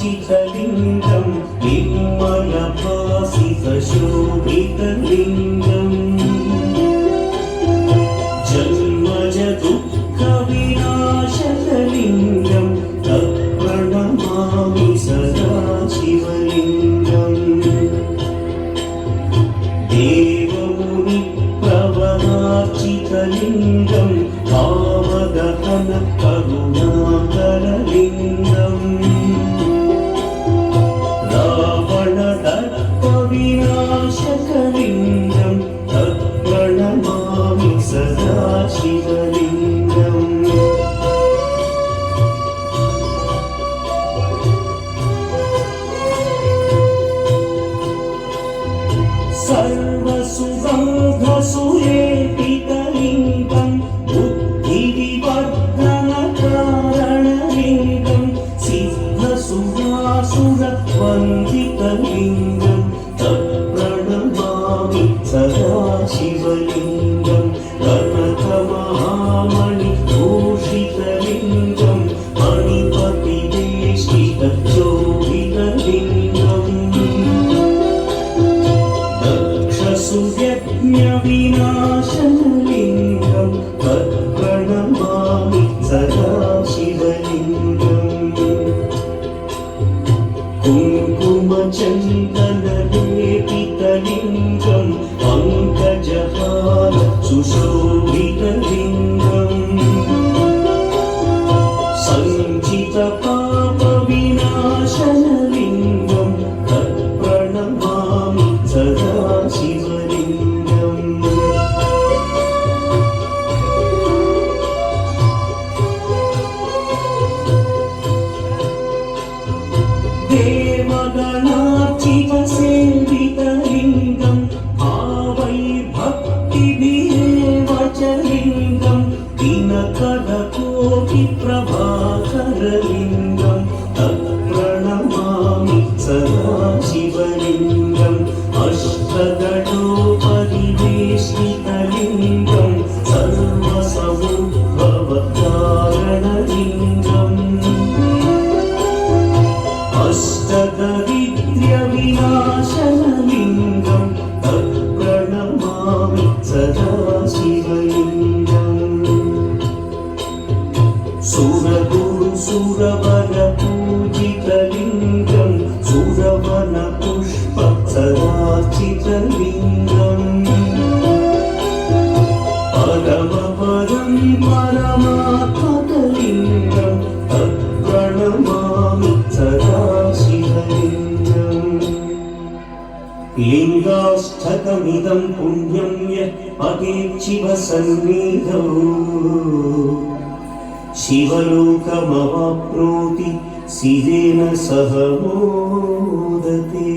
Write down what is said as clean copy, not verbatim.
चितलिङ्गं निर्मलभासितशोभितलिङ्गम् जन्मज दुःखविनाशकलिङ्गं तत्प्रणमामि सदा शिवलिङ्गम् देवमुनिप्रवरार्चितलिङ्गं भावदहन करुणाकरलिङ्गम् विनाशकलिङ्गं तत्प्रणमामि सदा शिवलिङ्गम् सर्वसुगन्धसुलेपितलिङ्गं बुद्धिविवर्धनकारणलिङ्गं सिद्धसुरासुरवन्दितलिङ्गं तत्प्रणमामि सदा शिवलिङ्गं कनकमहामणिभूषितलिङ्गं मणिपतिवेष्टितशोभितलिङ्गम् दक्षसुयज्ञविनाशनलिङ्गं तत्प्रणमामि सदा शिवलिङ्गम् कुङ्कुमचन्दनलेपितलिङ्गं पङ्कजहार सुशोभितलिङ्गम् सञ्चितपापविनाशनलिङ्गं तत्प्रणमामि सदा शिवलिङ्गम् देवगणार्चितसेवितलिङ्गं भावैर्भक्तिभिरेव च लिङ्गं दिनकरकोटिप्रभाकरलिङ्गं तत्प्रणमामि सदा शिवलिङ्गम् अष्टदलोपरिवेष्टितलिङ्गं सर्वसमुद्भवकारणलिङ्गम् अष्टदरिद्र्यविनाशनलिङ्गं तत्प्रणमामि सदा शिवलिङ्गम् सुरगुरुसुरवरपूजितलिङ्गं सुरवनपुष्पसदार्चितलिङ्गम् परमपदं परमात्मकलिङ्गं तत्प्रणमामि सदा शिवलिङ्गम् लिङ्गाष्टकमिदं पुण्यं यः पतेत् शिवसन्निधौ शिवलोकमवाप्नोति सिजेन सह मोदते।